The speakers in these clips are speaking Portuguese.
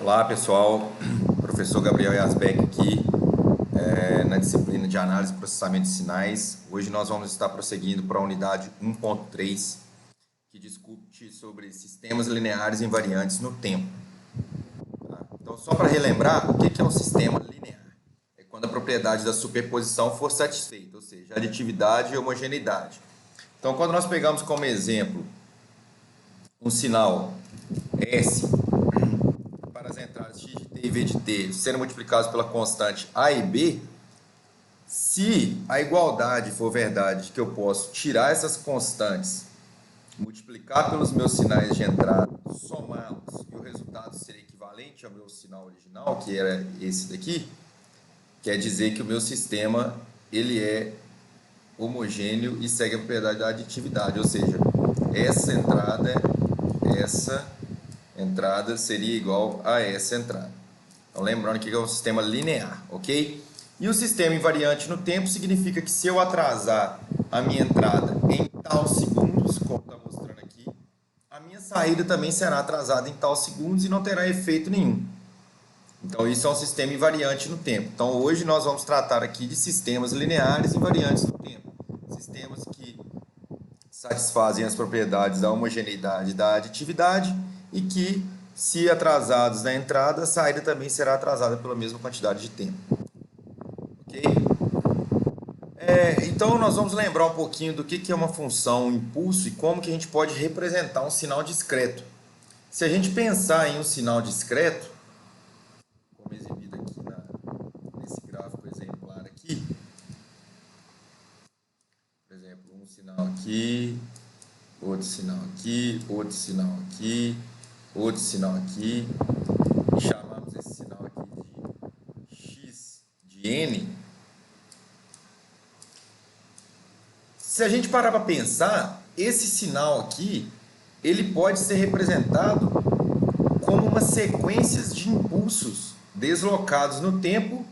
Olá pessoal, professor Gabriel Yazbek aqui, na disciplina de análise e processamento de sinais. Hoje nós vamos estar prosseguindo para a unidade 1.3, que discute sobre sistemas lineares invariantes no tempo. Tá? Então, só para relembrar, o que é um sistema linear? É quando a propriedade da superposição for satisfeita, ou seja, aditividade e homogeneidade. Então, quando nós pegamos como exemplo um sinal S para as entradas x de t e v de t sendo multiplicados pela constante a e b, se a igualdade for verdade, que eu posso tirar essas constantes, multiplicar pelos meus sinais de entrada, somá-los e o resultado seria equivalente ao meu sinal original, que era esse daqui, quer dizer que o meu sistema ele é homogêneo e segue a propriedade da aditividade, ou seja, essa entrada seria igual a essa entrada. Então, lembrando que é um sistema linear, ok? E o sistema invariante no tempo significa que se eu atrasar a minha entrada em tal segundos, como está mostrando aqui, a minha saída também será atrasada em tal segundos e não terá efeito nenhum. Então, isso é um sistema invariante no tempo. Então, hoje nós vamos tratar aqui de sistemas lineares invariantes no tempo. Sistemas que satisfazem as propriedades da homogeneidade e da aditividade e que, se atrasados na entrada, a saída também será atrasada pela mesma quantidade de tempo. Ok? Então, nós vamos lembrar um pouquinho do que é uma função impulso e como que a gente pode representar um sinal discreto. Se a gente pensar em um sinal discreto, como exibido aqui nesse gráfico exemplar aqui, por exemplo, um sinal aqui, outro sinal aqui, outro sinal aqui, outro sinal aqui, e chamamos esse sinal aqui de x de n. Se a gente parar para pensar, esse sinal aqui, ele pode ser representado como uma sequência de impulsos deslocados no tempo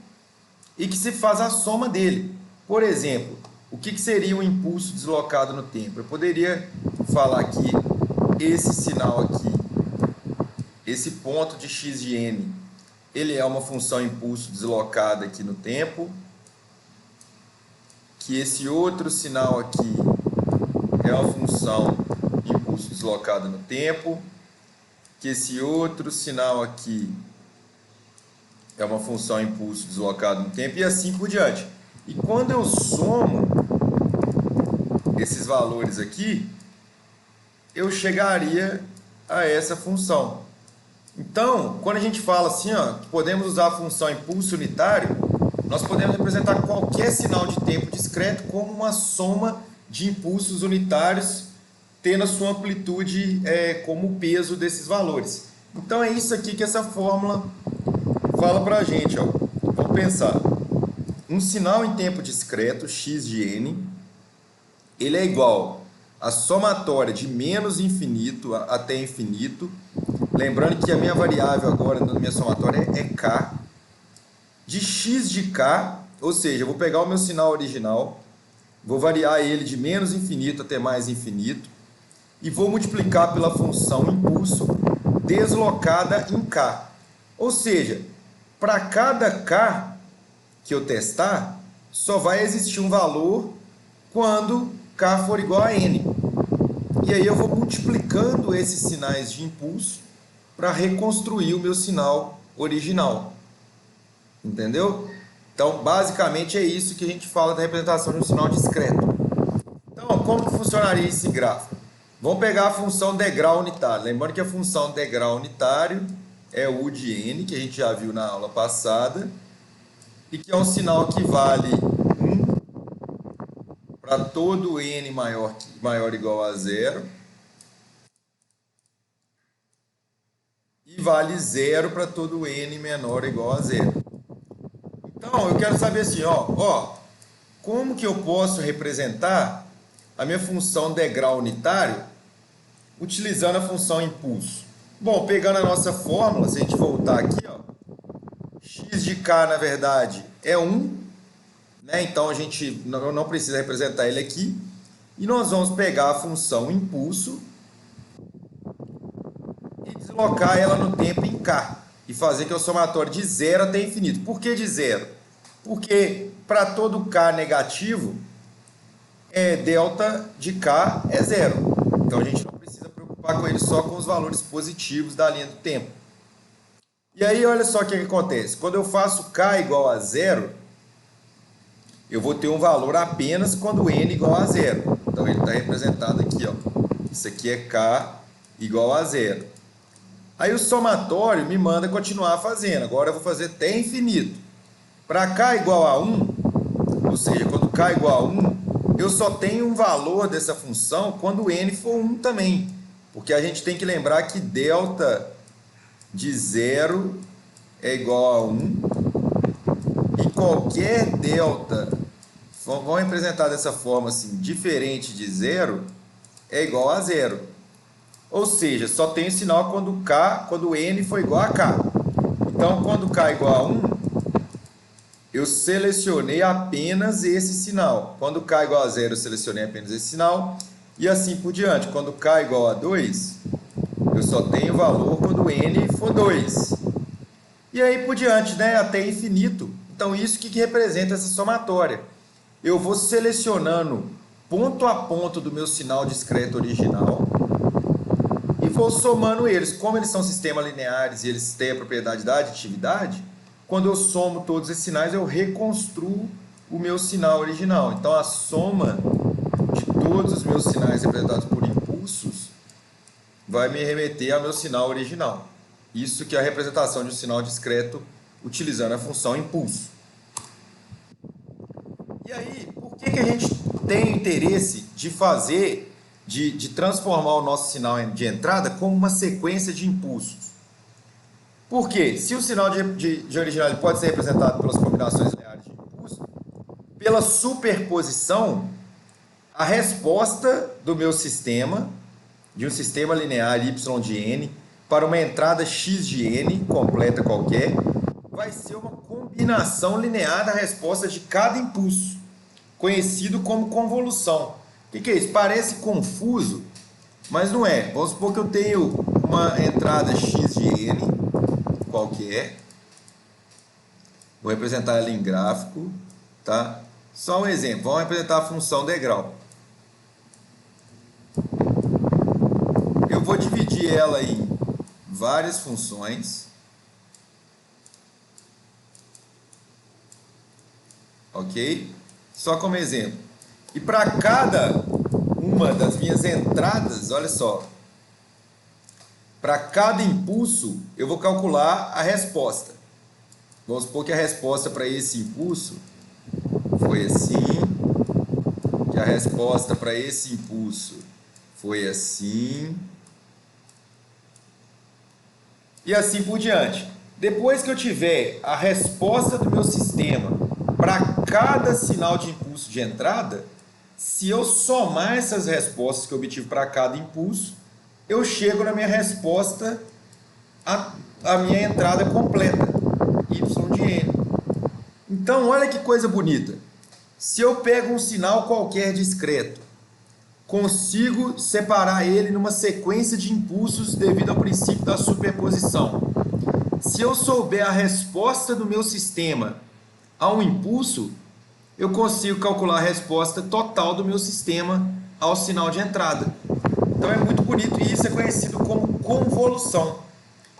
e que se faz a soma dele. Por exemplo, o que seria um impulso deslocado no tempo? Eu poderia falar que esse sinal aqui, esse ponto de x de n, ele é uma função impulso deslocada aqui no tempo, que esse outro sinal aqui é uma função impulso deslocado no tempo, que esse outro sinal aqui é uma função impulso deslocado no tempo, e assim por diante. E quando eu somo esses valores aqui, eu chegaria a essa função. Então, quando a gente fala assim, ó, que podemos usar a função impulso unitário, nós podemos representar qualquer sinal de tempo discreto como uma soma de impulsos unitários, tendo a sua amplitude como o peso desses valores. Então, é isso aqui que essa fórmula fala para a gente. Ó. Vamos pensar. Um sinal em tempo discreto, x de n, ele é igual à somatória de menos infinito até infinito. Lembrando que a minha variável agora na minha somatória é k, de x de k, ou seja, eu vou pegar o meu sinal original, vou variar ele de menos infinito até mais infinito, e vou multiplicar pela função impulso deslocada em k. Ou seja, para cada k que eu testar, só vai existir um valor quando k for igual a n. E aí eu vou multiplicando esses sinais de impulso para reconstruir o meu sinal original. Entendeu? Então, basicamente é isso que a gente fala da representação de um sinal discreto. Então, como que funcionaria esse gráfico? Vamos pegar a função degrau unitário. Lembrando que a função degrau unitário é U de n, que a gente já viu na aula passada, e que é um sinal que vale 1 para todo n maior ou igual a 0, e vale 0 para todo n menor ou igual a 0. Então, eu quero saber assim, como que eu posso representar a minha função degrau unitário utilizando a função impulso? Bom, pegando a nossa fórmula, se a gente voltar aqui, x de k, na verdade, é 1, né? Então a gente não precisa representar ele aqui. E nós vamos pegar a função impulso e deslocar ela no tempo em k. e fazer que é o somatório de 0 até infinito. Por que de 0? Porque para todo k negativo, delta de k é 0. Então a gente não precisa preocupar com ele só com os valores positivos da linha do tempo. E aí olha só o que acontece. Quando eu faço k igual a 0, eu vou ter um valor apenas quando n igual a 0. Então ele está representado aqui, ó. Isso aqui é k igual a 0. Aí o somatório me manda continuar fazendo. Agora eu vou fazer até infinito. Para k igual a 1, ou seja, quando k igual a 1, eu só tenho um valor dessa função quando n for 1 também. Porque a gente tem que lembrar que delta de 0 é igual a 1. E qualquer delta, vamos representar dessa forma assim, diferente de 0, é igual a 0. Ou seja, só tem sinal quando n for igual a k. Então, quando k é igual a 1, eu selecionei apenas esse sinal. Quando k é igual a 0, eu selecionei apenas esse sinal. E assim por diante. Quando k é igual a 2, eu só tenho valor quando n for 2. E aí por diante, né? Até infinito. Então, isso que representa essa somatória. Eu vou selecionando ponto a ponto do meu sinal discreto original e vou somando eles. Como eles são sistemas lineares e eles têm a propriedade da aditividade, quando eu somo todos esses sinais, eu reconstruo o meu sinal original. Então, a soma de todos os meus sinais representados por impulsos vai me remeter ao meu sinal original. Isso que é a representação de um sinal discreto utilizando a função impulso. E aí, por que a gente tem interesse de fazer, de transformar o nosso sinal de entrada como uma sequência de impulsos? Porque se o sinal de original ele pode ser representado pelas combinações lineares de impulso, pela superposição, a resposta do meu sistema, de um sistema linear y de n, para uma entrada x de n, completa qualquer, vai ser uma combinação linear da resposta de cada impulso, conhecido como convolução. O que é isso? Parece confuso, mas não é. Vamos supor que eu tenho uma entrada x de n, qualquer. Vou representar ela em gráfico, tá? Só um exemplo. Vamos representar a função degrau. Eu vou dividir ela em várias funções. Ok? Só como exemplo. E para cada uma das minhas entradas, olha só, para cada impulso, eu vou calcular a resposta. Vamos supor que a resposta para esse impulso foi assim, que a resposta para esse impulso foi assim, e assim por diante. Depois que eu tiver a resposta do meu sistema para cada sinal de impulso de entrada, se eu somar essas respostas que eu obtive para cada impulso, eu chego na minha resposta, a minha entrada completa, y de n. Então, olha que coisa bonita. Se eu pego um sinal qualquer discreto, consigo separar ele numa sequência de impulsos devido ao princípio da superposição. Se eu souber a resposta do meu sistema a um impulso, eu consigo calcular a resposta total do meu sistema ao sinal de entrada. Então é muito bonito e isso é conhecido como convolução.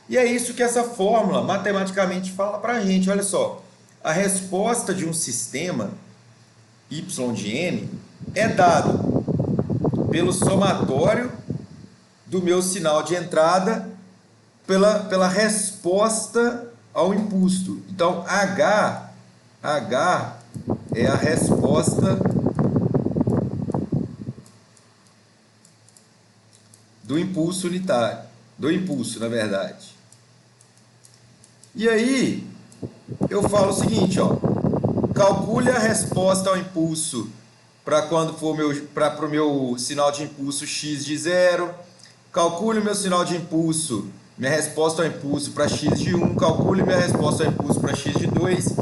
E é isso que essa fórmula matematicamente fala para a gente. Olha só, a resposta de um sistema y de n é dado pelo somatório do meu sinal de entrada pela resposta ao impulso. Então, H é a resposta do impulso unitário, do impulso, na verdade. E aí, eu falo o seguinte, ó, calcule a resposta ao impulso para quando for para o meu sinal de impulso x de 0, calcule o meu sinal de impulso, minha resposta ao impulso para x de 1, calcule minha resposta ao impulso para x de 2.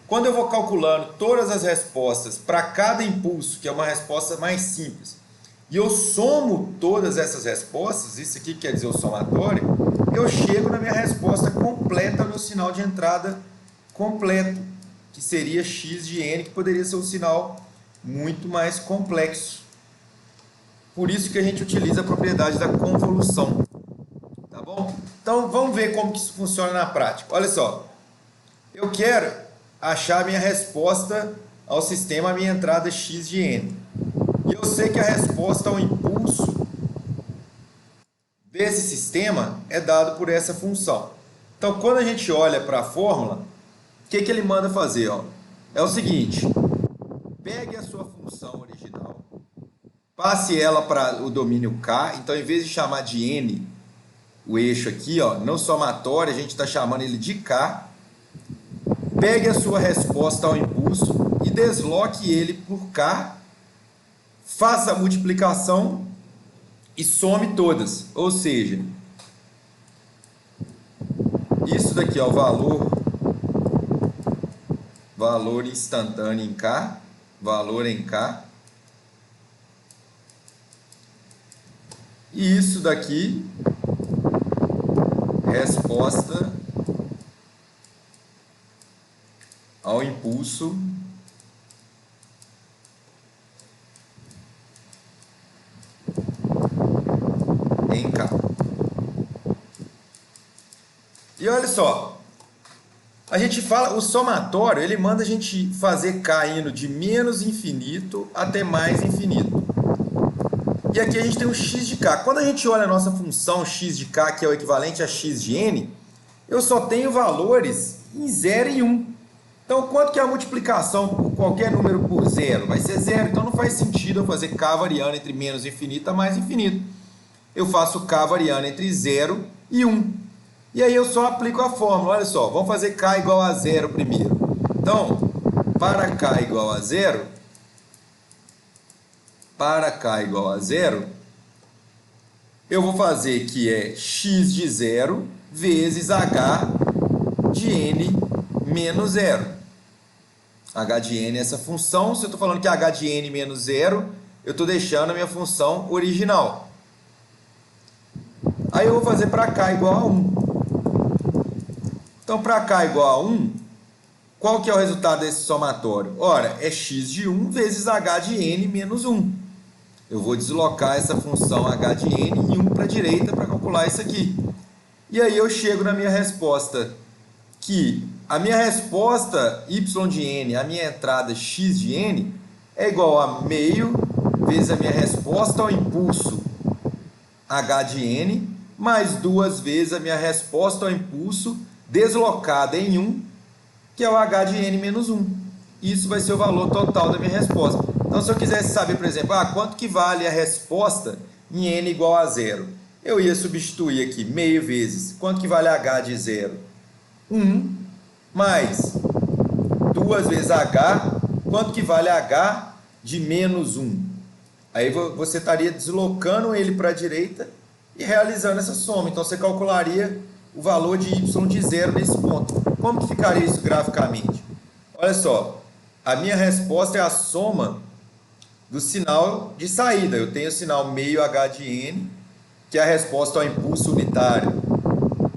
Quando eu vou calculando todas as respostas para cada impulso, que é uma resposta mais simples, e eu somo todas essas respostas, isso aqui quer dizer o somatório, eu chego na minha resposta completa sinal de entrada completo, que seria x de n, que poderia ser um sinal muito mais complexo. Por isso que a gente utiliza a propriedade da convolução. Tá bom? Então, vamos ver como que isso funciona na prática. Olha só, eu quero achar a minha resposta ao sistema, a minha entrada x de n. E eu sei que a resposta ao impulso desse sistema é dado por essa função. Então, quando a gente olha para a fórmula, o que ele manda fazer? Ó? É o seguinte, pegue a sua função original, passe ela para o domínio K, então em vez de chamar de n o eixo aqui, ó, não somatório, a gente está chamando ele de K, pegue a sua resposta ao impulso e desloque ele por K, faça a multiplicação e some todas, ou seja, isso daqui é o valor instantâneo em K, valor em K, e isso daqui, resposta ao impulso em K. E olha só, a gente fala, o somatório, ele manda a gente fazer K indo de menos infinito até mais infinito. E aqui a gente tem o x de k. Quando a gente olha a nossa função x de k, que é o equivalente a x de n, eu só tenho valores em 0 e 1. Então, quanto que é a multiplicação por qualquer número por 0? Vai ser 0. Então, não faz sentido eu fazer k variando entre menos infinito a mais infinito. Eu faço k variando entre 0 e 1. E aí eu só aplico a fórmula. Olha só, vamos fazer k igual a 0 primeiro. Então, para k igual a 0, eu vou fazer que é x de 0 vezes h de n menos 0. H de n é essa função. Se eu estou falando que é h de n menos 0, eu estou deixando a minha função original. Aí eu vou fazer para k igual a 1. Então, para k igual a 1, qual que é o resultado desse somatório? Ora, é x de 1 vezes h de n menos 1. Eu vou deslocar essa função h de n e 1 para a direita para calcular isso aqui. E aí eu chego na minha resposta, que a minha resposta y de n, a minha entrada x de n, é igual a meio vezes a minha resposta ao impulso h de n, mais 2 vezes a minha resposta ao impulso deslocada em 1, que é o h de n menos 1. Isso vai ser o valor total da minha resposta. Então, se eu quisesse saber, por exemplo, quanto que vale a resposta em n igual a 0? Eu ia substituir aqui meio vezes. Quanto que vale h de 0? 1, mais 2 vezes h. Quanto que vale h de menos 1? Aí você estaria deslocando ele para a direita e realizando essa soma. Então, você calcularia o valor de y de 0 nesse ponto. Como que ficaria isso graficamente? Olha só, a minha resposta é a soma do sinal de saída. Eu tenho o sinal meio h de n, que é a resposta ao impulso unitário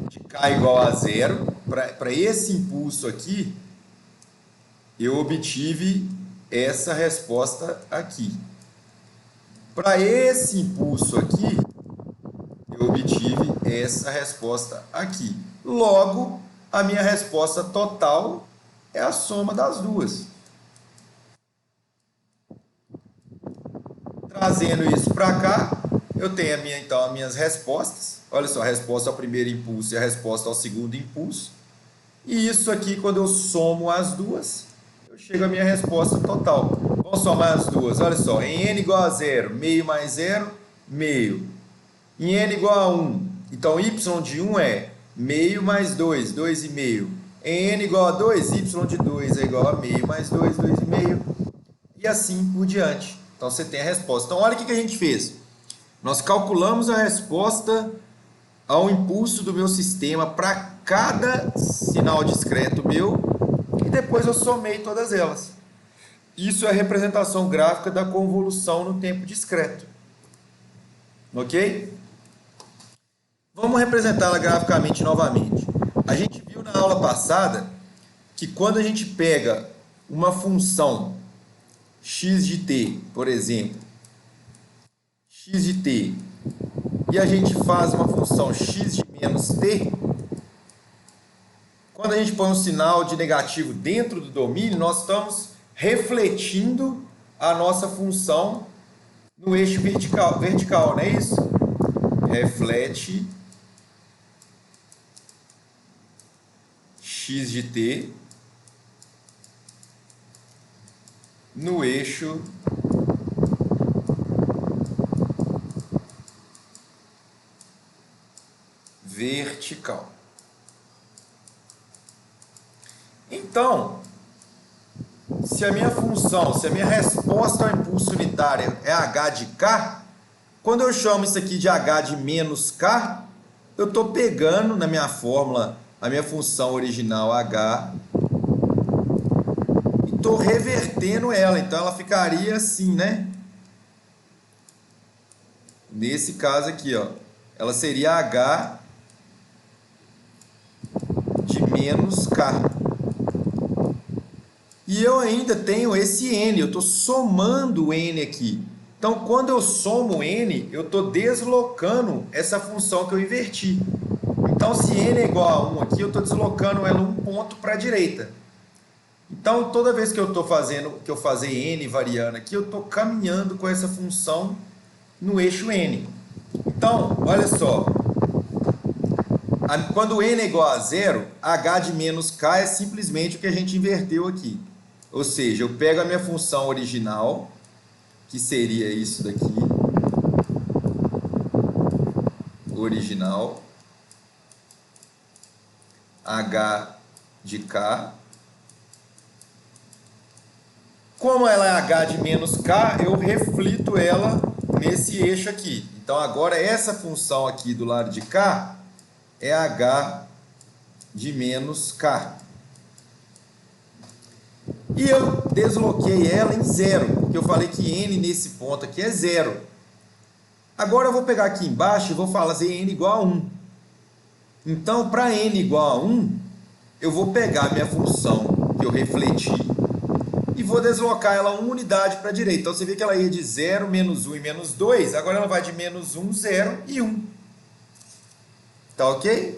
de k igual a 0. Para esse impulso aqui, eu obtive essa resposta aqui. Para esse impulso aqui, eu obtive essa resposta aqui. Logo, a minha resposta total é a soma das duas. Trazendo isso para cá, eu tenho então as minhas respostas. Olha só, a resposta ao primeiro impulso e a resposta ao segundo impulso. E isso aqui, quando eu somo as duas, eu chego à minha resposta total. Vamos somar as duas. Olha só, em n igual a 0, meio mais 0, meio. Em n igual a 1, então y de 1 é meio mais 2, 2,5. Em n igual a 2, y de 2 é igual a meio mais 2, 2,5. E assim por diante. Então, você tem a resposta. Então, olha o que a gente fez. Nós calculamos a resposta ao impulso do meu sistema para cada sinal discreto meu e depois eu somei todas elas. Isso é a representação gráfica da convolução no tempo discreto. Ok? Vamos representá-la graficamente novamente. A gente viu na aula passada que quando a gente pega uma função x de t, por exemplo, x de t, e a gente faz uma função x de menos t, quando a gente põe um sinal de negativo dentro do domínio, nós estamos refletindo a nossa função no eixo vertical, não é isso? Reflete x de t no eixo vertical. Então, se a minha função, se a minha resposta ao impulso unitário é h de k, quando eu chamo isso aqui de h de menos k, eu estou pegando na minha fórmula a minha função original h e estou revertendo ela. Então, ela ficaria assim, né? Nesse caso aqui, ó, ela seria h de menos k. E eu ainda tenho esse n, eu estou somando o n aqui. Então, quando eu somo n, eu estou deslocando essa função que eu inverti. Então, se n é igual a 1 aqui, eu estou deslocando ela um ponto para a direita. Então, toda vez que eu estou fazendo, que eu fazer n variando aqui, eu estou caminhando com essa função no eixo n. Então, olha só. Quando n é igual a zero, h de menos k é simplesmente o que a gente inverteu aqui. Ou seja, eu pego a minha função original, que seria isso daqui, original, h de k. Como ela é h de menos k, eu reflito ela nesse eixo aqui. Então, agora, essa função aqui do lado de cá é h de menos k. E eu desloquei ela em zero, porque eu falei que n nesse ponto aqui é zero. Agora eu vou pegar aqui embaixo e vou fazer n igual a 1. Então, para n igual a 1, eu vou pegar a minha função que eu refleti e vou deslocar ela uma unidade para a direita. Então, você vê que ela ia de 0, menos 1 e menos 2. Agora ela vai de menos 1, 0 e 1. Tá ok?